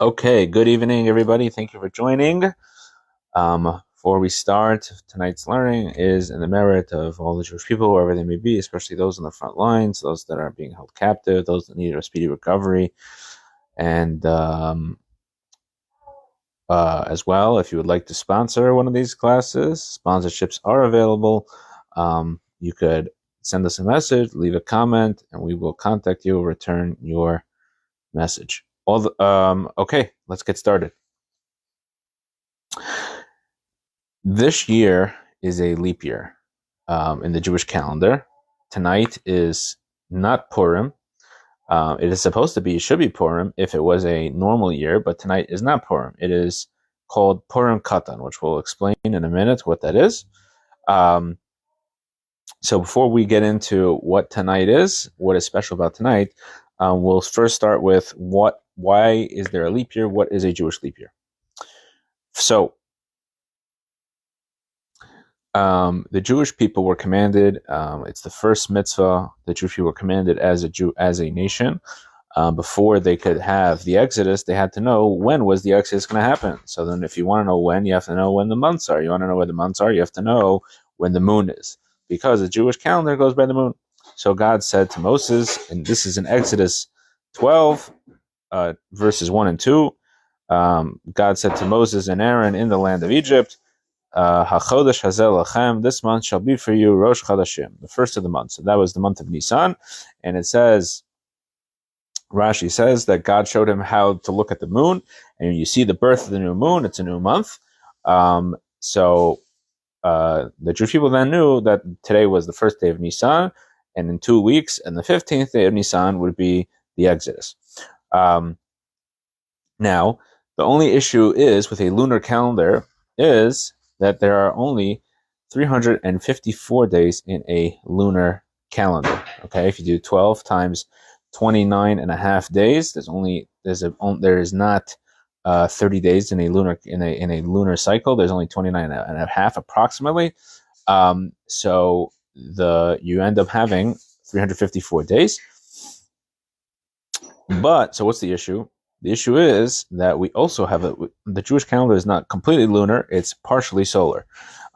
Okay, good evening, everybody. Thank you for joining. Before we start, tonight's learning is in the merit of all the Jewish people, wherever they may be, especially those on the front lines, those that are being held captive, those that need a speedy recovery. And as well, if you would like to sponsor one of these classes, sponsorships are available. You could send us a message, leave a comment, and we will contact you, return your message. Okay, let's get started. This year is a leap year in the Jewish calendar. Tonight is not Purim. It is supposed to be, it should be Purim if it was a normal year, but tonight is not Purim. It is called Purim Katan, which we'll explain in a minute what that is. So before we get into what tonight is, what is special about tonight, we'll first start with why is there a leap year? What is a Jewish leap year? So the Jewish people were commanded. It's the first mitzvah. The Jewish people were commanded as a nation. Before they could have the Exodus, they had to know when was the Exodus going to happen. So then, if you want to know when, you have to know when the months are. You want to know where the months are, you have to know when the moon is, because the Jewish calendar goes by the moon. So God said to Moses, and this is in Exodus 12, verses 1 and 2. God said to Moses and Aaron in the land of Egypt, HaChodesh Hazel Lachem, this month shall be for you Rosh Chodashim, the first of the months. So that was the month of Nisan. And it says, Rashi says that God showed him how to look at the moon, and you see the birth of the new moon, it's a new month. So the Jewish people then knew that today was the first day of Nisan, and in 2 weeks, and the 15th day of Nisan would be the Exodus. Now, the only issue is with a lunar calendar is that there are only 354 days in a lunar calendar. Okay, if you do 12 times 29 and a half days, there is not 30 days in a lunar cycle. There's only 29 and a half approximately. So you end up having 354 days. But so what's the issue? The issue is that we also have the Jewish calendar is not completely lunar; it's partially solar.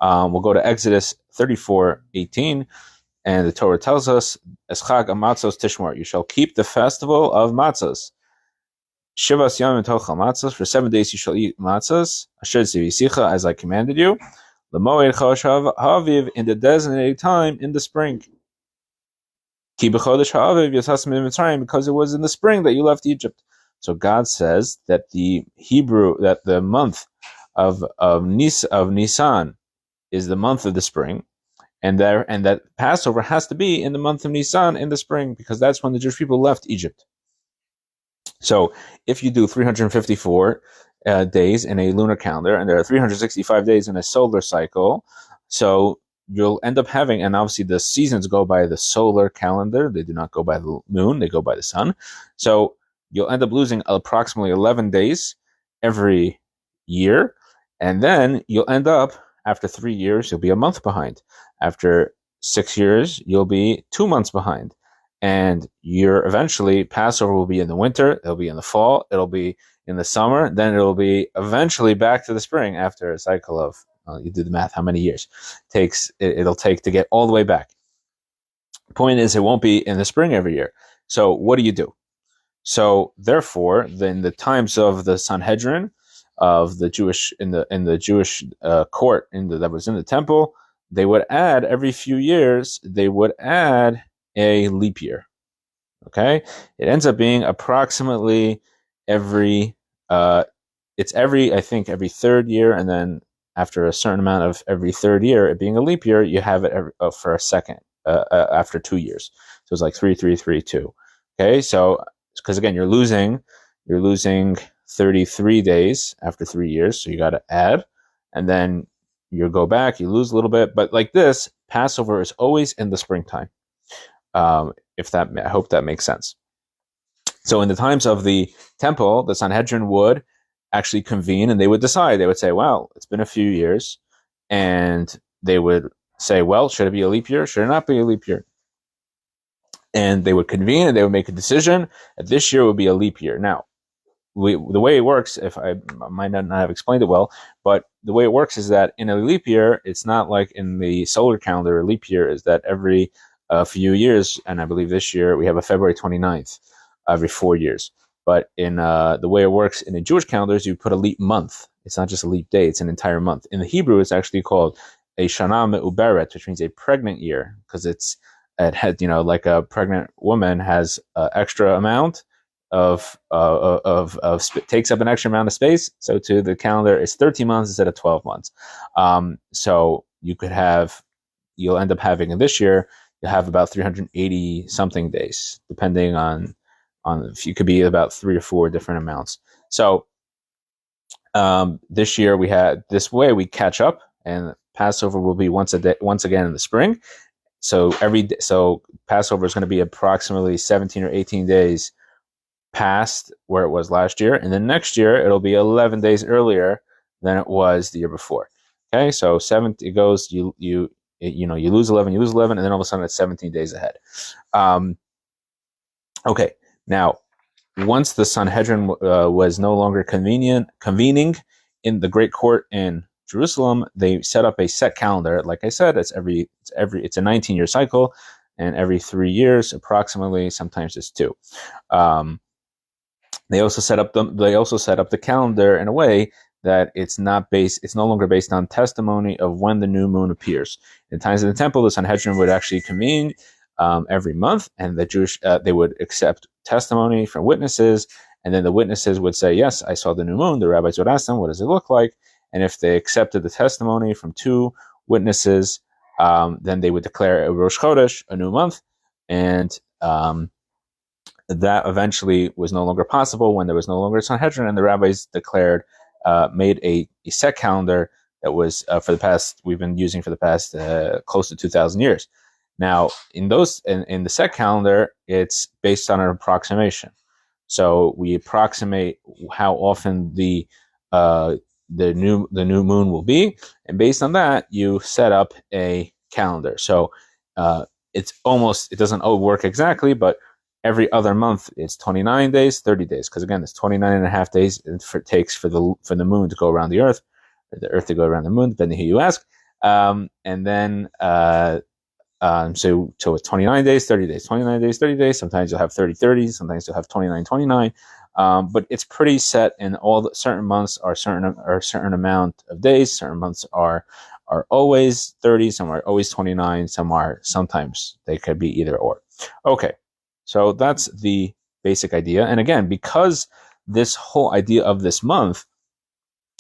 We'll go to Exodus 34:18, and the Torah tells us, "Eschag amatzos tishmor." You shall keep the festival of matzos. Shivas yamim tochal matzos. For 7 days you shall eat matzos. Asher tzivisicha, as I commanded you. L'moed chodesh ha'aviv, in the designated time in the spring. Ki b'chodesh ha'aviv yatzasem mitzrayim, because it was in the spring that you left Egypt. So God says that the month of Nisan is the month of the spring, and that Passover has to be in the month of Nisan in the spring, because that's when the Jewish people left Egypt. So if you do 354 days in a lunar calendar, and there are 365 days in a solar cycle, so you'll end up having, and obviously the seasons go by the solar calendar, they do not go by the moon, they go by the sun. So you'll end up losing approximately 11 days every year. And then you'll end up, after 3 years, you'll be a month behind. After 6 years, you'll be 2 months behind. And eventually, Passover will be in the winter, it'll be in the fall, it'll be in the summer, then it'll be eventually back to the spring after a cycle of, you do the math, how many years it'll take to get all the way back. The point is, it won't be in the spring every year. So what do? So therefore, then the times of the Sanhedrin, of the Jewish in the Jewish court that was in the temple, they would add every few years. They would add a leap year. Okay, it ends up being approximately every third year, and then after a certain amount of every third year, it being a leap year, you have it for a second after 2 years. So it's like 3, 3, 3, 2. Okay, so because again, you're losing 33 days after 3 years, so you got to add, and then you go back, you lose a little bit, but like this, Passover is always in the springtime. I hope that makes sense. So in the times of the temple, the Sanhedrin would actually convene, and they would decide. They would say, well, it's been a few years, and they would say, well, should it be a leap year? Should it not be a leap year? And they would convene and they would make a decision that this year would be a leap year. Now, the way it works, if I might not have explained it well, but the way it works is that in a leap year, it's not like in the solar calendar. A leap year is that every few years, and I believe this year we have a February 29th every 4 years. But in the way it works in the Jewish calendars, you put a leap month. It's not just a leap day; it's an entire month. In the Hebrew, it's actually called a Shana Me'uberet, which means a pregnant year, because it had, like a pregnant woman has an extra amount of takes up an extra amount of space. So to the calendar, it's 13 months instead of 12 months. So you'll end up having in this year, you'll have about 380 something days, depending on if you could be about 3 or 4 different amounts. So this year this way we catch up, and Passover will be once again in the spring. So Passover is going to be approximately 17 or 18 days past where it was last year, and then next year it'll be 11 days earlier than it was the year before. Okay, so it goes, you lose 11, and then all of a sudden it's 17 days ahead. Okay, now once the Sanhedrin was no longer convening in the Great Court in Jerusalem, they set up a set calendar. Like I said, it's a 19-year cycle, and every 3 years approximately, sometimes it's 2. They also set up the calendar in a way that it's no longer based on testimony of when the new moon appears. In times of the temple, the Sanhedrin would actually convene every month, and the Jewish they would accept testimony from witnesses, and then the witnesses would say, "Yes, I saw the new moon." The rabbis would ask them, "What does it look like?" And if they accepted the testimony from 2 witnesses, then they would declare a Rosh Chodesh, a new month, and that eventually was no longer possible when there was no longer a Sanhedrin, and the rabbis made a set calendar that was we've been using for the past close to 2,000 years. Now, in the set calendar, it's based on an approximation. So we approximate how often the new moon will be, and based on that, you set up a calendar. So it doesn't work exactly, but every other month it's 29 days, 30 days, because again, it's 29 and a half days it takes for the moon to go around the earth, or the earth to go around the moon, depending who you ask. And then so it's 29 days, 30 days, 29 days, 30 days. Sometimes you'll have 30, 30. Sometimes you'll have 29, 29. But it's pretty set, and certain months are certain amount of days. Certain months are always 30. Some are always 29. Sometimes they could be either or. Okay, so that's the basic idea. And again, because this whole idea of this month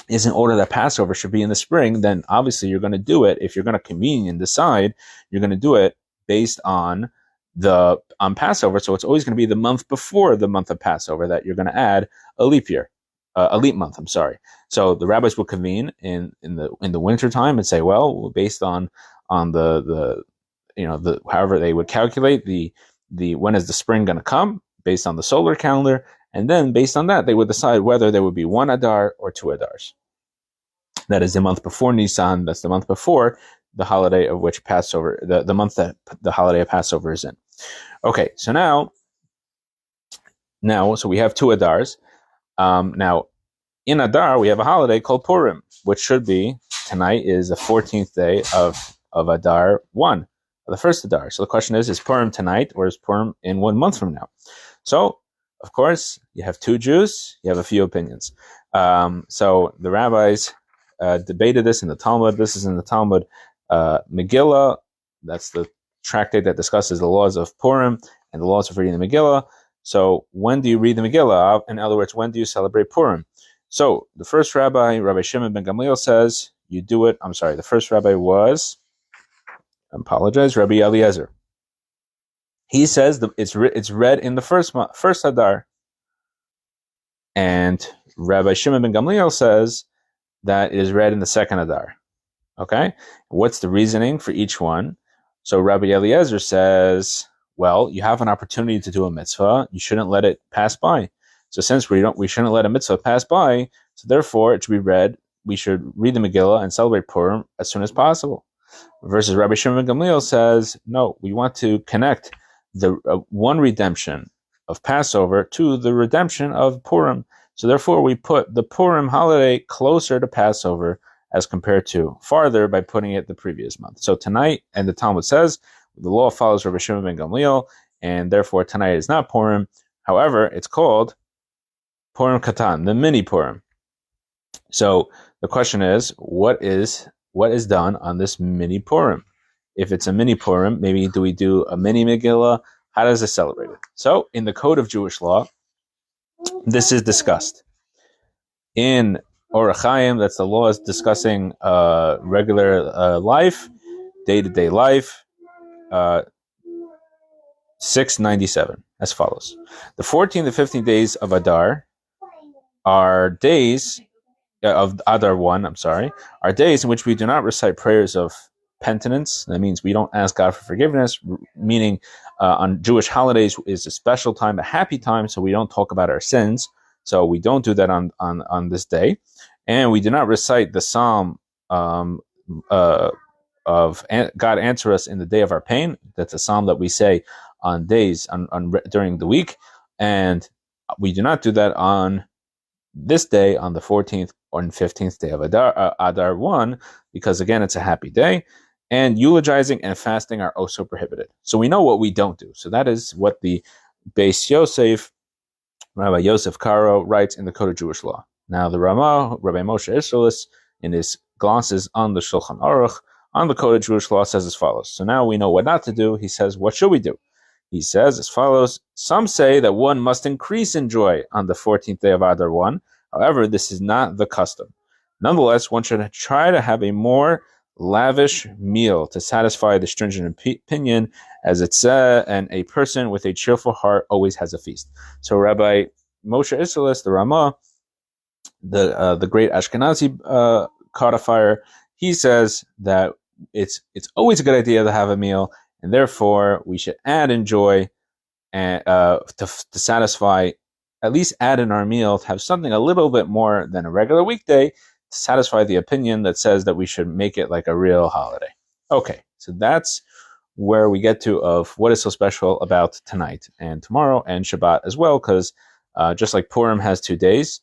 is in order that Passover should be in the spring, then obviously you're going to do it. If you're going to convene and decide, you're going to do it based on Passover. So it's always going to be the month before the month of Passover that you're going to add a leap month. I'm sorry. So the rabbis will convene in the winter time and say, well, based on the however they would calculate the when is the spring going to come based on the solar calendar. And then based on that, they would decide whether there would be 1 Adar or 2 Adars. That is the month before Nisan. That's the month before the holiday of which Passover, the month that the holiday of Passover is in. Okay, so so we have 2 Adars. Now, in Adar, we have a holiday called Purim, which should be, tonight is the 14th day of Adar 1, the first Adar. So the question is Purim tonight, or is Purim in 1 month from now? So, of course, you have 2 Jews, you have a few opinions. So the rabbis debated this in the Talmud. This is in the Talmud Megillah. That's the tractate that discusses the laws of Purim and the laws of reading the Megillah. So when do you read the Megillah? In other words, when do you celebrate Purim? So the first rabbi, Rabbi Shimon ben Gamliel, says you do it. I'm sorry, the first rabbi was, I apologize, Rabbi Eliezer. He says it's read in the first Adar, and Rabbi Shimon ben Gamliel says that it is read in the second Adar. Okay, what's the reasoning for each one? So Rabbi Eliezer says, well, you have an opportunity to do a mitzvah, you shouldn't let it pass by. So since we shouldn't let a mitzvah pass by, so therefore it should be read. We should read the Megillah and celebrate Purim as soon as possible. Versus Rabbi Shimon ben Gamliel says, no, we want to connect the one redemption of Passover to the redemption of Purim. So therefore, we put the Purim holiday closer to Passover as compared to farther by putting it the previous month. So tonight, and the Talmud says, the law follows Rabbi Shimon ben Gamliel, and therefore tonight is not Purim. However, it's called Purim Katan, the mini Purim. So the question is, what is done on this mini Purim? If it's a mini Purim, maybe do we do a mini Megillah? How does it celebrate it? So in the code of Jewish law, this is discussed. In Orach Chaim, that's the law is discussing regular life, day-to-day life, 697, as follows. The 14th and 15th days of Adar are days of Adar 1, are days in which we do not recite prayers of penitence. That means we don't ask God for forgiveness, meaning on Jewish holidays is a special time, a happy time, so we don't talk about our sins. So we don't do that on this day. And we do not recite the psalm of God answer us in the day of our pain. That's a psalm that we say on days during the week. And we do not do that on this day, on the 14th or 15th day of Adar 1, because again, it's a happy day, and eulogizing and fasting are also prohibited. So we know what we don't do. So that is what the Beis Yosef, Rabbi Yosef Karo, writes in the Code of Jewish Law. Now the Ramah, Rabbi Moshe Isserles, in his glosses on the Shulchan Aruch, on the Code of Jewish Law, says as follows. So now we know what not to do. He says, what should we do? He says as follows. Some say that one must increase in joy on the 14th day of Adar 1. However, this is not the custom. Nonetheless, one should try to have a more lavish meal to satisfy the stringent opinion, as it said, and a person with a cheerful heart always has a feast. So Rabbi Moshe Isserles, the Ramah, the great Ashkenazi codifier, he says that it's always a good idea to have a meal, and therefore we should add in joy and to satisfy, at least add in our meal, to have something a little bit more than a regular weekday to satisfy the opinion that says that we should make it like a real holiday. Okay, so that's where we get to of what is so special about tonight and tomorrow and Shabbat as well, because just like Purim has 2 days,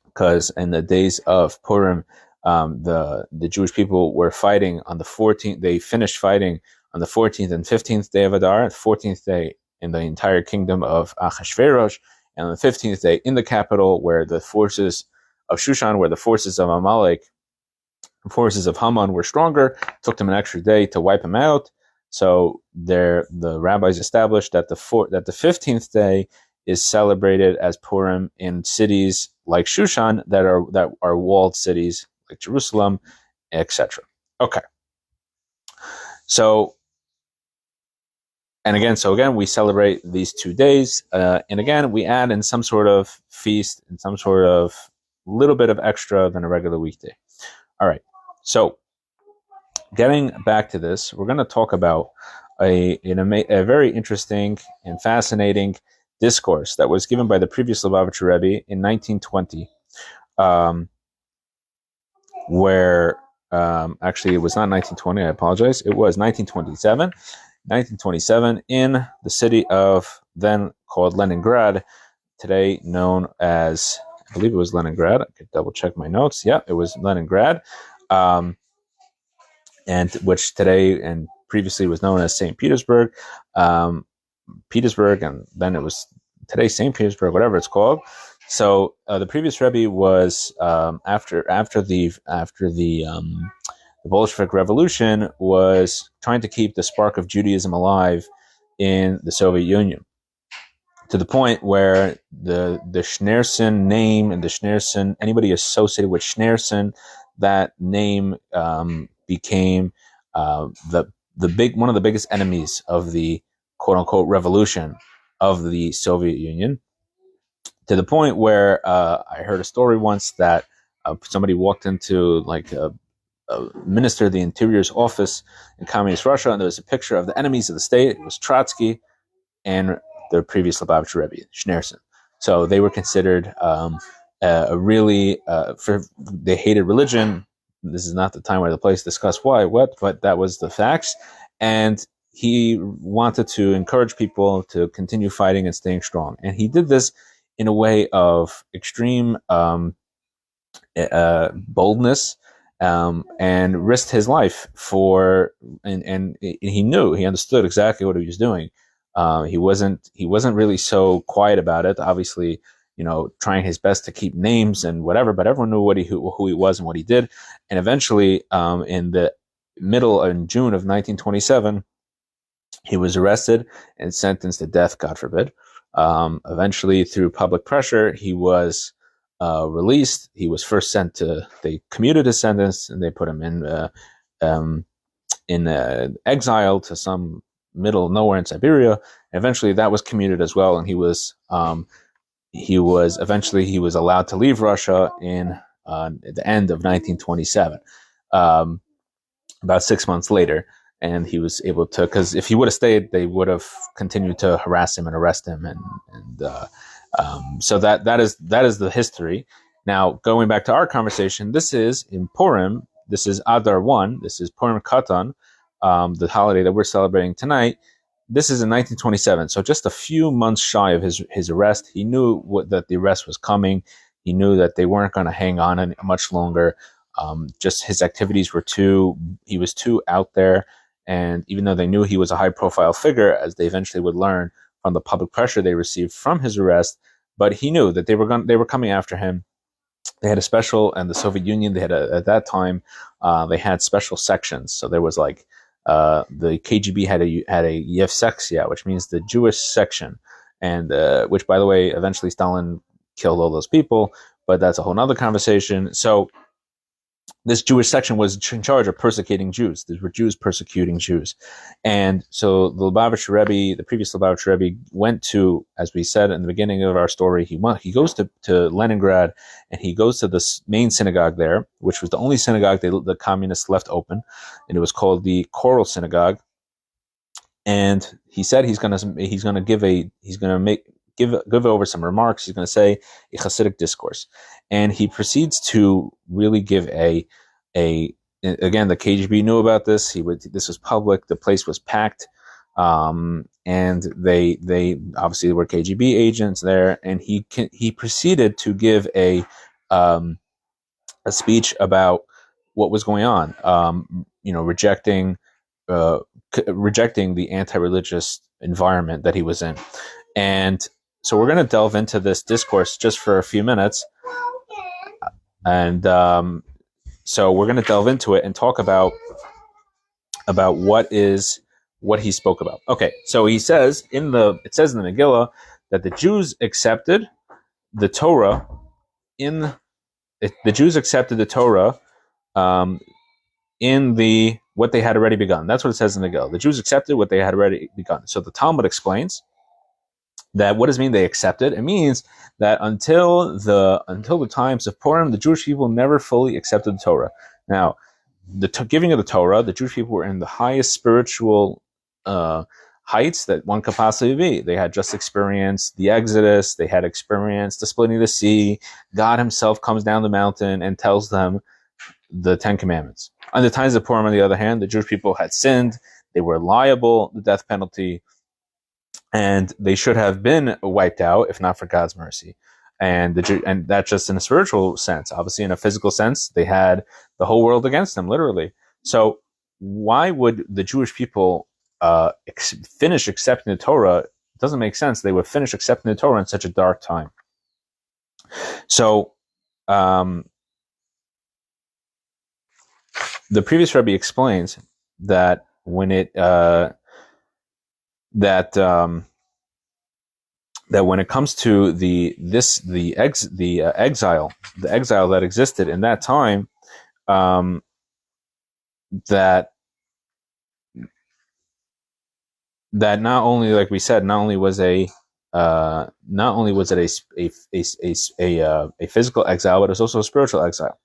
because in the days of Purim, the Jewish people were fighting on the 14th. They finished fighting on the 14th and 15th day of Adar, the 14th day in the entire kingdom of Achashverosh, and on the 15th day in the capital, where the forces of Shushan, where the forces of Amalek, the forces of Haman were stronger. It took them an extra day to wipe them out. So the rabbis established that the 15th day is celebrated as Purim in cities like Shushan that are walled cities like Jerusalem, etc. Okay. So again, we celebrate these 2 days, and again, we add in some sort of feast and some sort of little bit of extra than a regular weekday. All right. So getting back to this, we're going to talk about a very interesting and fascinating discourse that was given by the previous Lubavitcher Rebbe in 1920, where actually it was not 1920, I apologize, it was 1927. 1927 in the city of then called Leningrad, today known as, I believe it was Leningrad. I could double check my notes. Yeah, it was Leningrad, and which today and previously was known as St. Petersburg, and then it was today St. Petersburg, whatever it's called. So the previous Rebbe was after the Bolshevik Revolution was trying to keep the spark of Judaism alive in the Soviet Union, to the point where the Schneerson name and the Schneerson, anybody associated with Schneerson, that name became one of the biggest enemies of the quote unquote revolution of the Soviet Union, to the point where I heard a story once that somebody walked into like a Minister of the Interior's office in Communist Russia, and there was a picture of the enemies of the state. It was Trotsky and the previous Lubavitcher Rebbe, Schneerson. So they were considered they hated religion. This is not the time or the place to discuss but that was the facts. And he wanted to encourage people to continue fighting and staying strong. And he did this in a way of extreme boldness, and risked his life and he understood exactly what he was doing. He wasn't really so quiet about it. Obviously, trying his best to keep names and whatever, but everyone knew who he was and what he did. And eventually, in the in June of 1927, he was arrested and sentenced to death, God forbid. Eventually, through public pressure, he was released. He was first they commuted his sentence, and they put him in exile to some middle of nowhere in Siberia. And eventually, that was commuted as well, and he was allowed to leave Russia in the end of 1927, about 6 months later. And he was able to, because if he would have stayed, they would have continued to harass him and arrest him, so that is the history. Now, going back to our conversation, this is in Purim. This is Adar 1. This is Purim Katan, the holiday that we're celebrating tonight. This is in 1927, so just a few months shy of his arrest. He knew that the arrest was coming. He knew that they weren't going to hang on much longer. Just his activities he was too out there. And even though they knew he was a high-profile figure, as they eventually would learn from the public pressure they received from his arrest, but he knew that they were coming after him. They had a special, and the Soviet Union, at that time, they had special sections. So there was the KGB had a Yevsektia, which means the Jewish section, and which, by the way, eventually Stalin killed all those people, but that's a whole other conversation. So this Jewish section was in charge of persecuting Jews. These were Jews persecuting Jews. And so the previous Lubavitcher Rebbe went to, as we said in the beginning of our story, he goes to Leningrad, and he goes to the main synagogue there, which was the only synagogue the communists left open, and it was called the Choral Synagogue. And he said he's going to give over some remarks. He's going to say a Hasidic discourse, and he proceeds to really give again, the KGB knew about this. This was public. The place was packed, and they obviously were KGB agents there. And he proceeded to give a speech about what was going on. Rejecting the anti-religious environment that he was in. And so we're going to delve into this discourse just for a few minutes. And so we're going to delve into it and talk about what he spoke about. Okay, so it says in the Megillah that the Jews accepted the Torah in what they had already begun. That's what it says in the Megillah. The Jews accepted what they had already begun. So the Talmud explains that what does it mean they accepted? It means that until the times of Purim, the Jewish people never fully accepted the Torah. Now, the giving of the Torah, the Jewish people were in the highest spiritual heights that one could possibly be. They had just experienced the Exodus. They had experienced the splitting of the sea. God himself comes down the mountain and tells them the Ten Commandments. On the times of Purim, on the other hand, the Jewish people had sinned. They were liable to the death penalty, and they should have been wiped out if not for God's mercy. And that's just in a spiritual sense. Obviously, in a physical sense, they had the whole world against them, literally. So why would the Jewish people finish accepting the Torah? It doesn't make sense. They would finish accepting the Torah in such a dark time. So the previous Rabbi explains that when it that when it comes to the exile that existed in that time, that not only, like we said, not only was it a physical exile, but it's also a spiritual exile.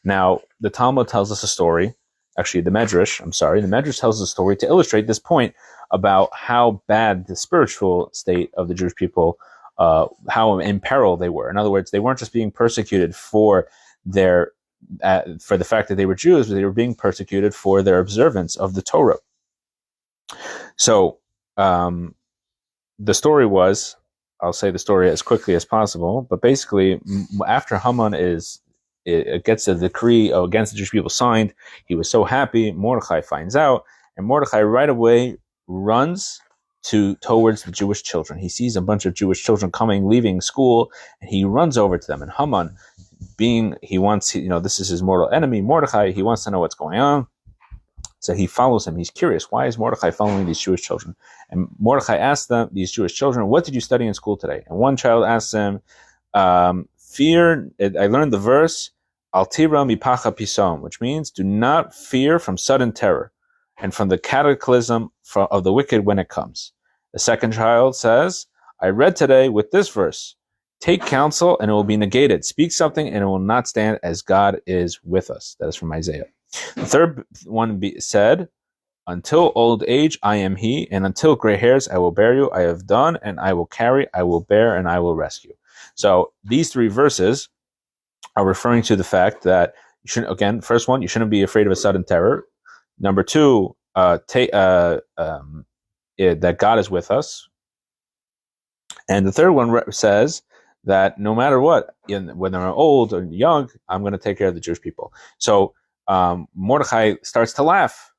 Now, the Talmud tells us a story. Actually, the Medrash tells us a story to illustrate this point about how bad the spiritual state of the Jewish people, how in peril they were. In other words, they weren't just being persecuted for the fact that they were Jews, but they were being persecuted for their observance of the Torah. So, the story was I'll say the story as quickly as possible. But basically, after Haman gets a decree against the Jewish people signed, he was so happy. Mordechai finds out, and Mordechai right away runs towards the Jewish children. He sees a bunch of Jewish children leaving school, and he runs over to them. And Haman, this is his mortal enemy, Mordechai. He wants to know what's going on. So he follows him. He's curious. Why is Mordechai following these Jewish children? And Mordechai asks these Jewish children, what did you study in school today? And one child asks him, fear, I learned the verse, Al tira mipacha pisom, which means do not fear from sudden terror and from the cataclysm of the wicked when it comes. The second child says, I read today with this verse, take counsel and it will be negated. Speak something and it will not stand as God is with us. That is from Isaiah. The third one said, until old age I am he, and until gray hairs I will bear you. I have done, and I will carry, I will bear, and I will rescue. So these three verses are referring to the fact that you shouldn't, again, first one, you shouldn't be afraid of a sudden terror. Number two, that God is with us. And the third one says that no matter what, whether I'm old or young, I'm going to take care of the Jewish people. So Mordechai starts to laugh.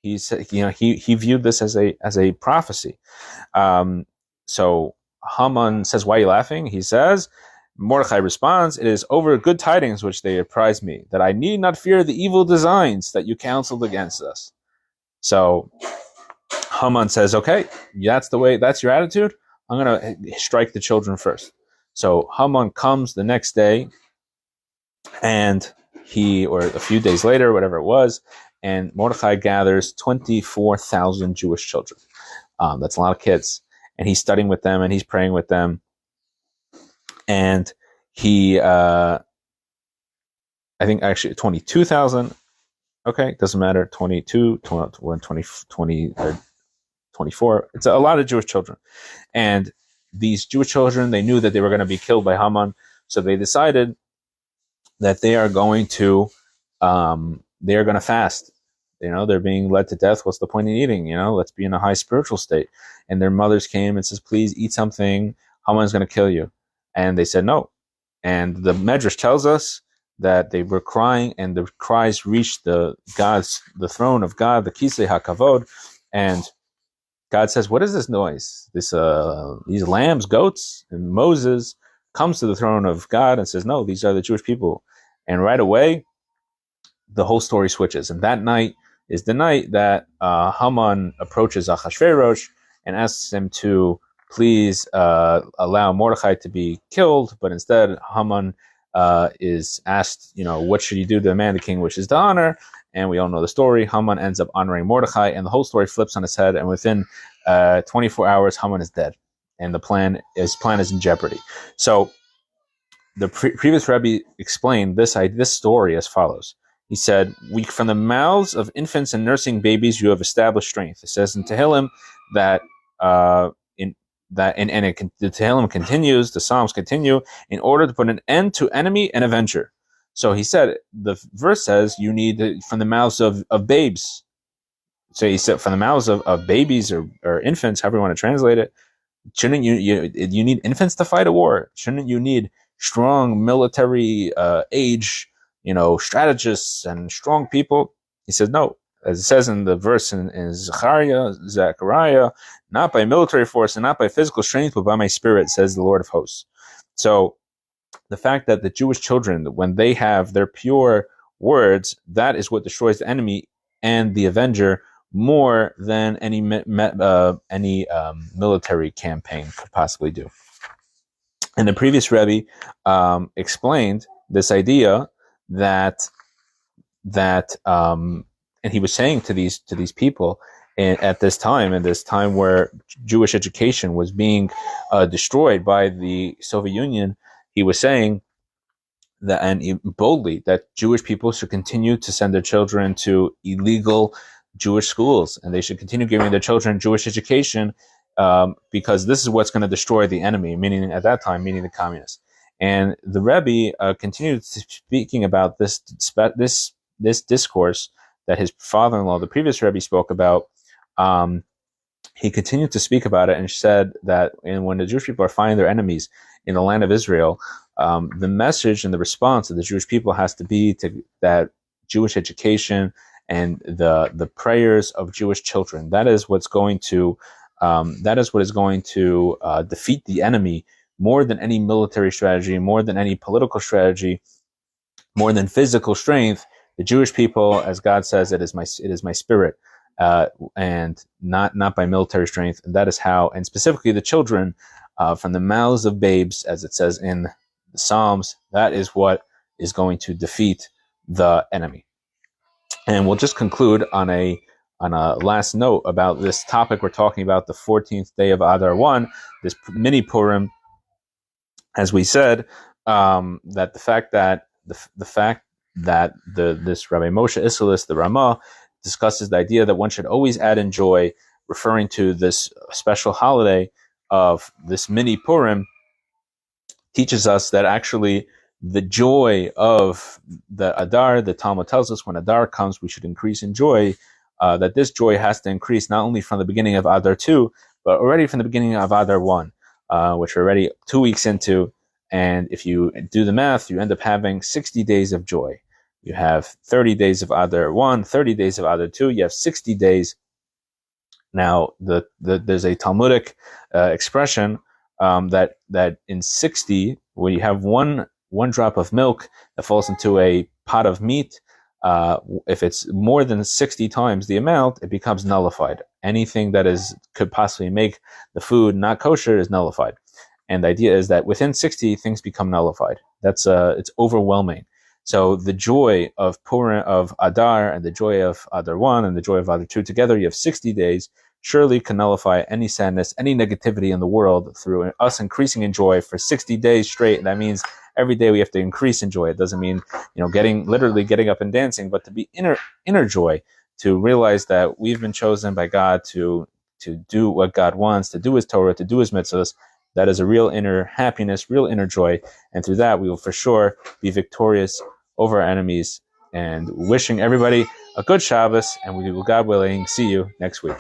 He viewed this as a prophecy. So Haman says, "Why are you laughing?" He says, Mordechai responds, "It is over good tidings which they apprise me, that I need not fear the evil designs that you counseled against us." So Haman says, "Okay, that's your attitude. I'm going to strike the children first." So Haman comes the next day, and or a few days later, whatever it was, and Mordechai gathers 24,000 Jewish children. That's a lot of kids. And he's studying with them and he's praying with them. And he, I think actually 22,000. Okay, doesn't matter. 22, 20, 24. It's a lot of Jewish children. And these Jewish children, they knew that they were going to be killed by Haman. So they decided that they are going to fast. They're being led to death. What's the point in eating? Let's be in a high spiritual state. And their mothers came and says, please eat something. Haman's going to kill you. And they said no. And the Medrash tells us that they were crying, and the cries reached the throne of God, the Kisei HaKavod. And God says, what is this noise? These lambs, goats? And Moses comes to the throne of God and says, no, these are the Jewish people. And right away, the whole story switches. And that night is the night that Haman approaches Achashverosh and asks him to please allow Mordechai to be killed. But instead, Haman is asked, what should you do to the man, the king wishes to honor? And we all know the story. Haman ends up honoring Mordechai, and the whole story flips on its head. And within 24 hours, Haman is dead, and his plan is in jeopardy. So the previous Rabbi explained this story as follows. He said, from the mouths of infants and nursing babies, you have established strength. It says in Tehillim that, the Tehillim continues, the Psalms continue, in order to put an end to enemy and avenger. So he said, the verse says you need from the mouths of babes. So he said, from the mouths of babies or infants, however you want to translate it, shouldn't you need infants to fight a war? Shouldn't you need strong military age, strategists and strong people? He says, no. As it says in the verse in Zechariah, not by military force and not by physical strength, but by my spirit, says the Lord of hosts. So the fact that the Jewish children, when they have their pure words, that is what destroys the enemy and the avenger more than any military campaign could possibly do. And the previous Rebbe explained this idea that and he was saying to these people at this time where Jewish education was being destroyed by the Soviet Union, he was saying that, and boldly, that Jewish people should continue to send their children to illegal Jewish schools, and they should continue giving their children Jewish education because this is what's going to destroy the enemy, meaning at that time, meaning the communists. And the Rebbe continued speaking about this discourse that his father-in-law, the previous Rebbe, spoke about he continued to speak about it and said that when the Jewish people are finding their enemies in the land of Israel, the message and the response of the Jewish people has to be to that Jewish education and the prayers of Jewish children. That is what's going to defeat the enemy more than any military strategy, more than any political strategy, more than physical strength. The Jewish people, as God says, it is my spirit, and not by military strength. And that is how, and specifically the children, from the mouths of babes, as it says in the Psalms, that is what is going to defeat the enemy. And we'll just conclude on a last note about this topic. We're talking about the 14th day of Adar 1, this mini Purim. As we said, that the fact that this Rabbi Moshe Isserles, the Ramah, discusses the idea that one should always add in joy, referring to this special holiday of this mini Purim, teaches us that actually the joy of the Adar, the Talmud tells us when Adar comes, we should increase in joy, that this joy has to increase not only from the beginning of Adar 2, but already from the beginning of Adar 1, which we're already 2 weeks into. And if you do the math, you end up having 60 days of joy. You have 30 days of Adar 1, 30 days of Adar 2, you have 60 days. Now, there's a Talmudic expression that in 60, when you have one drop of milk that falls into a pot of meat, if it's more than 60 times the amount, it becomes nullified. Anything that could possibly make the food not kosher is nullified. And the idea is that within 60, things become nullified. It's overwhelming. So the joy of Purim, of Adar, and the joy of Adar 1 and the joy of Adar 2 together, you have 60 days, surely can nullify any sadness, any negativity in the world through us increasing in joy for 60 days straight. And that means every day we have to increase in joy. It doesn't mean, literally getting up and dancing, but to be inner joy, to realize that we've been chosen by God to do what God wants, to do His Torah, to do His mitzvahs. That is a real inner happiness, real inner joy. And through that, we will for sure be victorious over our enemies. And wishing everybody a good Shabbos, and we will, God willing, see you next week.